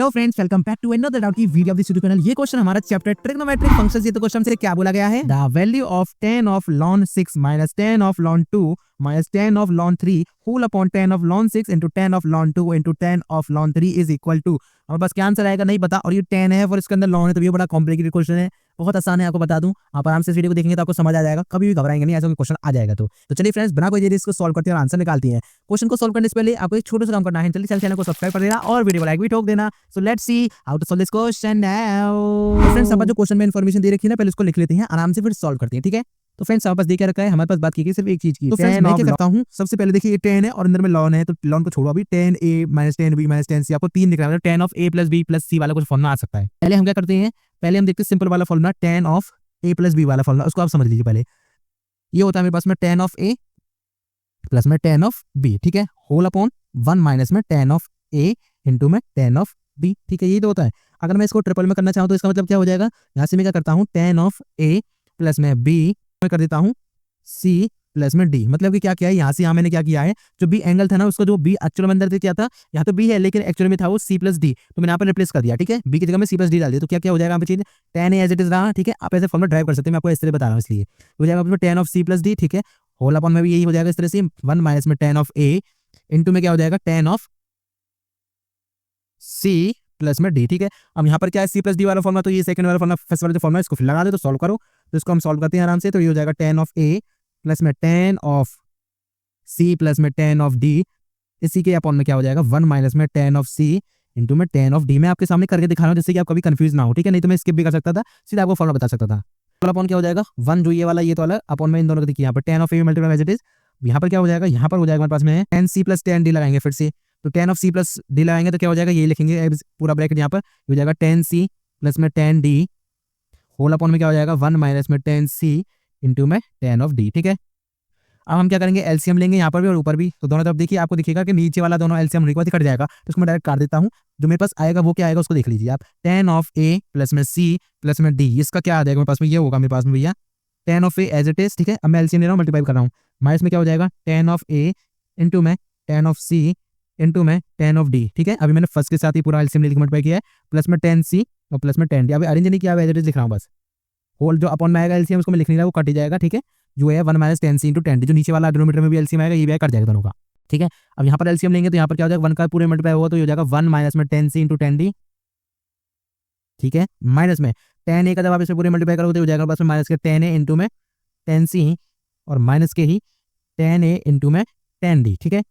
Hello friends, welcome back to another doubt की video of this YouTube channel. ये question हमारा chapter trigonometric functions. ये तो question से क्या बोला गया है, the value of tan of ln 6 minus tan of ln 2 minus tan of ln 3 whole upon tan of ln 6 into tan of ln 2 into tan of ln 3 is equal to. हमारे पास क्या answer आएगा नहीं पता, और ये tan है और इसके अंदर ln है, तो ये बड़ा कॉम्प्लिकेटेड क्वेश्चन है। बहुत आसान है, आपको बता दूं, आप आराम से इस वीडियो को देखेंगे तो आपको समझ आ जाएगा, कभी भी घबराएंगे नहीं, ऐसा कोई क्वेश्चन आ जाएगा। तो चलिए फ्रेंड्स, बिना कोई देरी इसको सॉल्व करते हैं और आंसर निकालते हैं। क्वेश्चन को सॉल्व करने से पहले आपको एक छोटा सा काम करना है, जल्दी चैनल को सब्सक्राइब कर देना और वीडियो को लाइक भी ठोक देना। So let's see how to solve this question now. Friends, अब जो क्वेश्चन में इन्फॉर्मेशन दे रखी है ना, पहले उसको लिख लेते हैं आराम से, फिर सॉल्व करते हैं, ठीक है। तो फ्रेंड्स, हमारे पास दे के रखा है, हमारे पास बात की गई सिर्फ एक चीज की। तो फ्रेंड्स, मैं क्या करता हूँ, सबसे पहले देखिए ये tan है और अंदर में ln है, तो ln को छोड़ो अभी, tan a minus tan b minus tan c, आपको 3 दिख रहा है, tan of a plus b plus c वाला कुछ फॉर्मूला आ सकता है। पहले हम क्या करते हैं, पहले हम देखते हैं सिंपल वाला formula, tan of a plus b वाला फॉर्मूला, उसको आप समझ लीजिए। पहले ये होता है मेरे पास में tan ऑफ a प्लस में tan ऑफ b, ठीक है, होल अपॉन 1 माइनस में tan ऑफ a इंटू में tan ऑफ b, ठीक है, ये तो होता है। अगर मैं इसको ट्रिपल में करना चाहूँ तो इसका मतलब क्या हो जाएगा, यहाँ से मैं क्या करता हूँ, tan ऑफ a प्लस में b में कर देता हूँ c प्लस में d। मतलब कि क्या किया है, यहाँ से यहाँ मैंने क्या किया है, जो b एंगल था ना, उसको जो b एक्चुअल में अंदर से क्या था, यहाँ तो b है लेकिन एक्चुअल में था वो c प्लस d, तो मैंने यहाँ पर रिप्लेस कर दिया, ठीक है, b की जगह में c प्लस d डाल दिया। तो क्या क्या हो जाएगा यहाँ पे चीज, tan a as it is रहा, ठीक है। आप ऐसे फॉर्मूला ड्राइव कर सकते हैं, मैं आपको इस तरह बता रहा हूँ, इसलिए हो जाएगा tan of c plus d, ठीक है, होल अपॉन में भी यही हो जाएगा इस तरह से, 1 माइनस में tan ऑफ a इंटू में क्या हो जाएगा, tan ऑफ c प्लस में d, ठीक है। अब यहाँ पर क्या है, c प्लस d वाला फॉर्मूला, तो ये सेकंड वाला फॉर्मूला, फर्स्ट वाला जो फॉर्मूला, इसको फिर लगा दे तो सॉल्व करो। तो इसको हम सॉल्व करते हैं आराम से, तो ये हो जाएगा tan ऑफ a प्लस में tan ऑफ c प्लस में tan ऑफ d, इसी के अपॉन में क्या हो जाएगा, 1 माइनस में tan ऑफ c इंटू में tan ऑफ d। मैं आपके सामने करके दिखा रहा हूँ जिससे कि आप कभी कंफ्यूज ना हो, ठीक है, नहीं तो मैं स्किप भी कर सकता था, सीधा आपको फॉर्मूला बता सकता था। अपॉन क्या हो जाएगा, 1 जो ये वाला, ये तो वाला अपॉन में इन दोनों को देखिए, यहाँ पर tan of a multiply as it is, यहाँ पर क्या हो जाएगा, यहाँ पर हो जाएगा हमारे पास में tan c plus tan d लगाएंगे फिर से, तो tan of c plus d लगाएंगे तो क्या हो जाएगा, ये लिखेंगे पूरा ब्रैकेट, यहाँ पर हो जाएगा tan c प्लस में tan d होल अपॉन में क्या हो जाएगा, 1 माइनस में tan c इंटू में tan ऑफ d, ठीक है। अब हम क्या करेंगे, एलसीएम लेंगे यहाँ पर भी और ऊपर भी, तो दोनों तरफ देखिए, आपको दिखेगा कि नीचे वाला दोनों एलसीएम होने के बाद कट जाएगा, तो उसको मैं डायरेक्ट काट देता हूँ। जो मेरे पास आएगा वो क्या आएगा, उसको देख लीजिए आप, tan ऑफ a प्लस में c प्लस में d, इसका क्या आ जाएगा मेरे पास में, ये होगा मेरे पास में भैया tan of a as it is, ठीक है। अब मैं एलसीएम ले रहा हूँ, मल्टीप्लाई कर रहा हूँ, माइनस में क्या हो जाएगा, tan ऑफ a इंटू में tan ऑफ c इंटू में tan ऑफ d, ठीक है। अभी मैंने फर्स्ट के साथ ही पूरा एलसीएम लेकर मल्टीप्लाई किया है, प्लस में tan c और प्लस में tan d। अभी अरेंज नहीं किया, एज इट इज लिख रहा हूँ बस, होल जो अपॉन में आएगा एलसीएम उसको मैं लिख नहीं रहा, वो कट ही जाएगा, ठीक है। जो है 1 minus tan c into tan d, जो नीचे वाला डिनोमिनेटर में भी एलसीएम आएगा, ये भी कट जाएगा दोनों का, ठीक है। अब यहाँ पर एलसीएम लेंगे तो यहाँ पर क्या हो जाएगा, 1 का पूरे मल्टीप्लाई होगा तो ये हो जाएगा 1 माइनस में tan c into tan d, ठीक है, माइनस में tan a का जब आप इसमें पूरे मल्टीप्लाई करोगे तो हो जाएगा बस में माइनस के tan a इंटू में tan c और माइनस के ही tan a इंटू में tan d, ठीक है।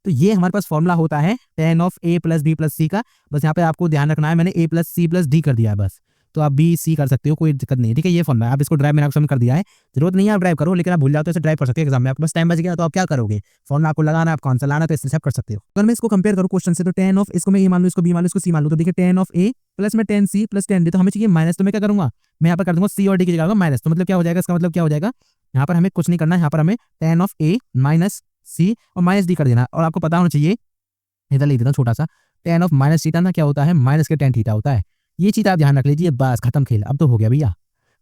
तो ये हमारे पास फॉर्मूला होता है tan of a plus b plus c का। बस यहाँ पे आपको ध्यान रखना है, मैंने a plus c plus d कर दिया है बस, तो आप b c कर सकते हो, कोई दिक्कत नहीं है, ठीक है। ये फॉर्मूला आप इसको ड्राइव मैंने आपको कर दिया है, जरूरत नहीं है आप ड्राइव करो, लेकिन आप भूल जाओ तो ऐसे ड्राइव कर सकते हो एग्जाम में, आपके पास टाइम बच गया तो आप क्या करोगे, फॉर्मूला आपको लगाना है, आपको आंसर लाना, तो इससे आप कर सकते हो। अगर मैं इसको कंपेयर करूँ क्वेश्चन से, तो tan ऑफ, इसको मैं ए मान लूँ, इसको b मान लूँ, इसको c मान लूँ, तो देखिए tan ऑफ a प्लस में tan c plus tan d, तो हमें चाहिए माइनस, तो मैं क्या करूँगा, मैं यहाँ पर कर दूंगा c और d की जगह माइनस, तो मतलब क्या हो जाएगा, इसका मतलब क्या हो जाएगा, यहाँ पर हमें कुछ नहीं करना है, यहाँ पर हमें tan of a minus c और माइनस d कर देना। और आपको पता होना चाहिए, इधर लिख देता हूँ छोटा सा, tan ऑफ माइनस थीटा ना क्या होता है, माइनस के tan थीटा होता है, ये चीज़ आप ध्यान रख लीजिए, बस खत्म खेल, अब तो हो गया भैया।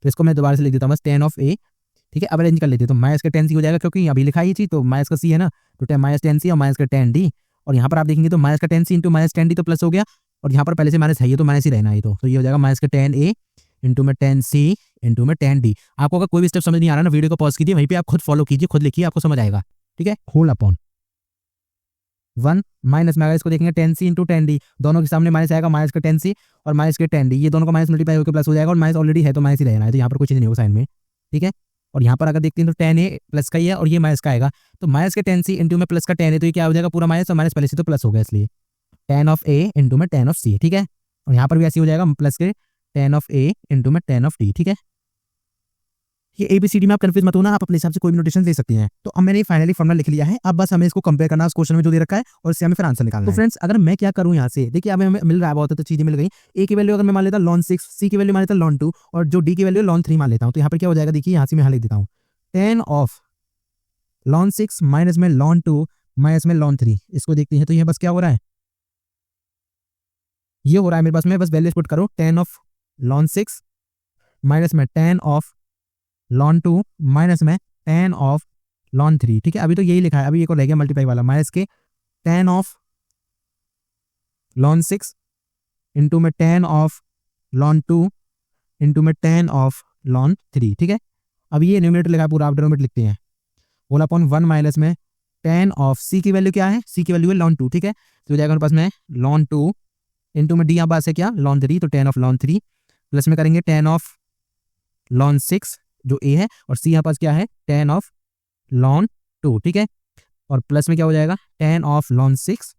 तो इसको मैं दोबारा से लिख देता हूँ बस tan ऑफ a, ठीक है। अब अरेंज कर लेते हैं, तो माइनस के tan c हो जाएगा, क्योंकि अभी लिखा ये चीज़, तो माइनस का c है ना, तो माइनस tan c और माइनस का tan d, और यहाँ पर आप देखेंगे तो माइनस का tan c into minus tan d तो प्लस हो गया, और यहाँ पर पहले से माइनस है, ये तो माइनस ही रहना है, तो ये हो जाएगा माइनस का tan a इंटू में tan c इंटू में tan d। आपको अगर कोई भी स्टेप समझ नहीं आ रहा ना, वीडियो को पॉज कीजिए, वहीं पे आप खुद फॉलो कीजिए, खुद लिखिए, आपको समझ आएगा, ठीक है। होल अपॉन 1 माइनस में, अगर इसको देखेंगे tan c into tan d, दोनों के सामने माइनस आएगा, माइनस का tan c और माइनस के tan d, ये दोनों का माइनस मल्टीप्लाई होकर प्लस हो जाएगा, और माइनस ऑलरेडी है तो माइनस ही रहना है, तो यहाँ पर कुछ नहीं होगा साइन में, ठीक है। और यहाँ पर अगर देखते हैं तो tan a प्लस का ही है और ये माइनस का आएगा, तो माइनस के tan c इंटू में प्लस का tan a, तो ये क्या हो जाएगा, पूरा माइनस और माइनस पहले से तो प्लस हो गया, इसलिए tan ऑफ a इंटू में tan ऑफ c, ठीक है। और यहाँ पर भी ऐसे हो जाएगा, प्लस के tan ऑफ a इंटू में tan ऑफ d, ठीक है। ये ABCD में आप कंफ्यूज मत होना, आप अपने हिसाब से कोई भी नोटेशन दे सकते हैं। तो अब मैंने फाइनली फॉर्मूला लिख लिया है, अब बस हमें इसको कंपेयर करना है उस क्वेश्चन में जो दे रखा है, और इससे हमें फिर आंसर निकालना है। तो फ्रेंड्स, अगर मैं क्या करूं यहाँ से, देखिए अब हमें मिल रहा है बहुत, तो चीजें मिल गई। a की वैल्यू अगर मैं मान लेता ln 6, c की वैल्यू मान लेता ln 2, और जो d की वैल्यू ln 3 मान लेता हूँ, तो यहाँ पर क्या हो जाएगा, देखिए यहाँ से मैं लिख देता हूँ tan ऑफ ln 6 माइनस में ln 2 माइनस में ln 3, इसको देखते हैं तो ये बस क्या हो रहा है, ये हो रहा है मेरे पास में, बस वैल्यूज पुट करो, tan ऑफ ln 6 माइनस में tan ऑफ ln 2 माइनस में tan ऑफ ln 3, ठीक है। अभी तो यही लिखा है, अभी एक और रह गया मल्टीप्लाई वाला, माइनस के tan ऑफ ln 6 इंटू में tan ऑफ ln 2 इंटू में tan ऑफ ln 3, ठीक है। अब ये न्यूमरेटर लगा पूरा, आप डिनोमिनेटर लिखते हैं, होल अपॉन 1 माइनस में tan ऑफ c की वैल्यू क्या है, c की वैल्यू है ln 2, ठीक है। तो हो जाएगा हमारे पास में ln 2 इंटू में d यहाँ पास है क्या ln 3, तो tan ऑफ ln 3 प्लस में करेंगे tan ऑफ ln 6 जो a है, और c यहाँ पास क्या है tan ऑफ ln 2, ठीक है। और प्लस में क्या हो जाएगा tan ऑफ ln 6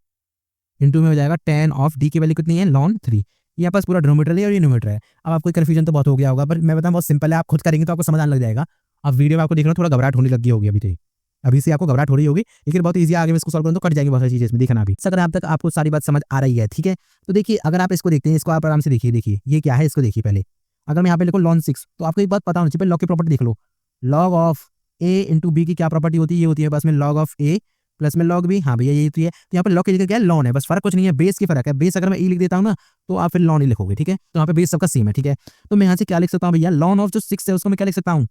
इंटू में हो जाएगा tan ऑफ d की वैल्यू कितनी है ln 3। यहाँ पास पूरा डिनोमिनेटर है और ये न्यूमरेटर है। अब आपको कन्फ्यूजन तो बहुत हो गया होगा, पर मैं बताऊँ बहुत सिंपल है, आप खुद करेंगे तो आपको समझ आने लग जाएगा। अब वीडियो में आपको देख रहा हूँ थोड़ा घबराहट होने लगी होगी अभी से आपको घबराहट हो रही होगी, लेकिन बहुत ईजी आगे में इसको सॉल्व करूँ तो कट जाएंगे बहुत सारी चीजें इसमें, देखना अभी अगर आप तक आपको सारी बात समझ आ रही है, ठीक है। तो देखिए अगर आप इसको देखते हैं, इसको आप आराम से देखिए ये क्या है, इसको देखिए पहले। अगर मैं यहाँ पे लिखूँ ln 6, तो आपको एक बात पता होनी चाहिए, लॉग की प्रॉपर्टी देख लो। Log of a into B की क्या प्रॉपर्टी होती है, ये होती है बस में log ऑफ a प्लस में log b, हाँ भैया यही होती है। तो यहाँ पे log की जगह क्या है ln है, बस फर्क कुछ नहीं है, बेस की फर्क है। बेस अगर मैं e लिख देता हूँ ना, तो आप फिर ln ही लिखोगे, ठीक है। तो यहाँ पे बेस सबका सेम है, ठीक है। तो मैं यहाँ से क्या लिख सकता हूँ भैया, ln ऑफ जो 6 है उसको मैं क्या लिख सकता हूँ,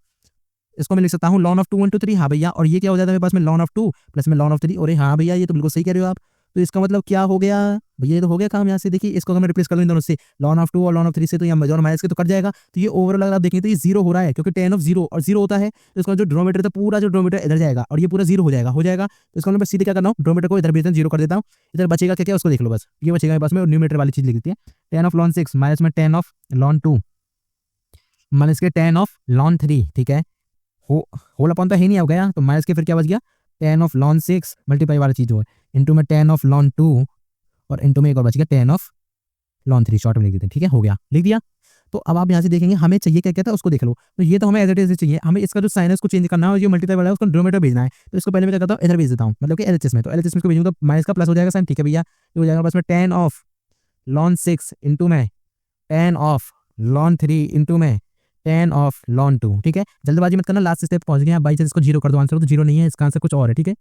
इसको मैं लिख सकता हूँ ln ऑफ 2 इंटू 3, हाँ भैया। और ये क्या हो जाता है मेरे पास में ln ऑफ 2 प्लस में ln ऑफ 3, और हाँ भैया ये तो बिल्कुल सही कह रहे हो आप। तो इसका मतलब क्या हो गया भैया, ये तो हो गया काम। यहाँ से देखिए इसको अगर मैं रिप्लेस कर दूँ इन दोनों से, ln ऑफ 2 और ln ऑफ 3 से, तो यहाँ मेजर माइनस के तो कट जाएगा। तो ये ओवरऑल अगर आप देखें तो ये 0 हो रहा है, क्योंकि tan ऑफ 0 और 0 होता है, तो इसका जो डिनोमिनेटर था पूरा जो डिनोमिनेटर इधर जाएगा और ये पूरा 0 हो जाएगा। तो इसका मैं सीधे क्या करना हूँ, डिनोमिनेटर को इधर भेज 0 कर देता हूँ, इधर बचेगा क्या, उसको देख लो बस। ये बचेगा मेरे पास में, न्यूमरेटर वाली चीज लिख देती है, tan ऑफ ln 6 माइनस में tan ऑफ ln 2 माइनस के tan ऑफ ln 3, ठीक है। होल अपॉन तो है नहीं, आ गया तो माइनस के फिर क्या बच गया tan ऑफ ln 6 मल्टीप्लाई वाला चीज हो इंटू में tan ऑफ ln 2 और इंटू में एक और बच गया tan ऑफ ln 3, शॉर्ट में लिख देते हैं, ठीक है। हो गया, लिख दिया। तो अब आप यहाँ से देखेंगे हमें चाहिए क्या कहता है उसको देख लो। तो ये तो हमें एज इट इज चाहिए, हमें इसका जो साइन है उसको चेंज करना है और जो मल्टीप्लाई वाला है उसको डिनोमिनेटर भेजना है। तो इसको पहले मैं क्या करता हूँ, इधर भेज देता हूँ, मतलब कि एलएचएस में। तो एलएचएस में को भेजूंगा तो माइनस का प्लस हो जाएगा साइन, ठीक है भैया। ये हो जाएगा बस में tan ऑफ ln 6 इंटू में tan ऑफ ln 3 इंटू में tan ऑफ ln 2, ठीक है। जल्दबाजी मत करना, लास्ट स्टेप पहुंच गए आप, बाई चांस इसको 0 कर दो आंसर, तो 0 नहीं है, इसका आंसर कुछ और है, ठीक है।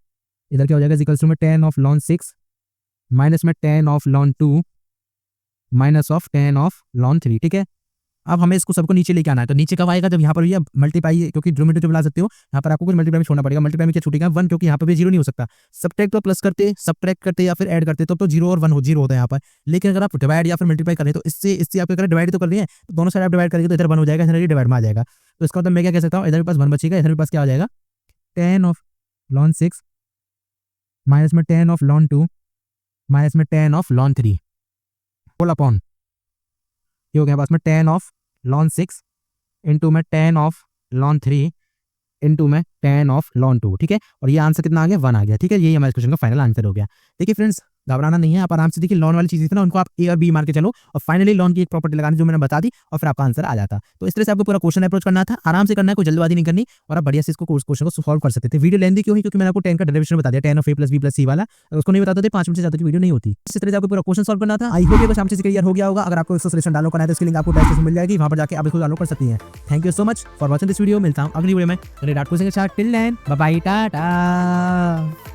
इधर क्या हो जाएगा इक्वल्स टू में tan ऑफ ln 6 माइनस में tan of ln 2 minus of tan of ln 3, ठीक है। अब हमें इसको सबको नीचे लेके आना है, तो नीचे कब आएगा, जब यहाँ पर भैया मल्टीप्लाई, क्योंकि डिनोमिनेटर जो बुला सकते हो यहाँ पर आपको कुछ मल्टीप्लाई में छोड़ना पड़ेगा। मल्टीप्लाई में क्या छूटेगा 1, क्योंकि यहाँ पर भी 0 नहीं हो सकता। सब्ट्रैक्ट तो प्लस करते, सब्ट्रैक्ट करते या फिर ऐड करते तो 0 और 1 0 होता है यहाँ पर। लेकिन अगर आप डिवाइड या फिर मल्टीप्लाई करें तो इससे आप क्या डिवाइड तो कर रहे हैं, तो दोनों साइड आप डिवाइड करेंगे तो इधर 1 हो जाएगा, इधर डिवाइड में आ जाएगा। तो इसका मतलब मैं क्या कह सकता हूँ, इधर पास 1 बचेगा, इधर पास क्या हो जाएगा tan ऑफ ln 6 माइनस में tan ऑफ ln 2 माइनस में tan of ln 3 whole upon ये हो गया पास में tan ऑफ ln 6 इंटू में tan ऑफ ln 3 इंटू में tan ऑफ ln 2, ठीक है। और ये आंसर कितना आ गया 1 आ गया, ठीक है। यही हमारे क्वेश्चन का फाइनल आंसर हो गया। देखिए फ्रेंड्स घबराना नहीं है, आप आराम से देखिए लॉन वाली चीज़ थी ना, उनको आप ए और बी मार के चलो और फाइनली लॉन की एक प्रॉपर्टी लगानी जो मैंने बता दी और फिर आपका आंसर आ जाता। तो इस तरह से आपको पूरा क्वेश्चन अप्रोच करना था, आराम से करना है, कोई जल्दबाजी नहीं करनी, और आप बढ़िया से इसको क्वेश्चन को सॉल्व कर सकते थे। वीडियो लेंदी क्यों है, क्योंकि मैंने आपको 10 का डेरिवेशन बता दिया, tan of a plus b plus c वाला, अगर उसको नहीं बताते थे 5 मिनट से ज़्यादा की वीडियो नहीं होती। इस तरह से आपको पूरा क्वेश्चन सॉल्व करना था। आई होप ये शाम से क्लियर हो गया होगा। अगर आपको इसका सॉल्यूशन डाउनलोड करना है तो इसकी लिंक आपको डिस्क्रिप्शन में मिल जाएगी, वहां पर जाके आप इसको डाउनलोड कर सकती हैं। Thank you so much for watching this video. मिलता हूं अगली वीडियो में। Till then bye bye, Tata.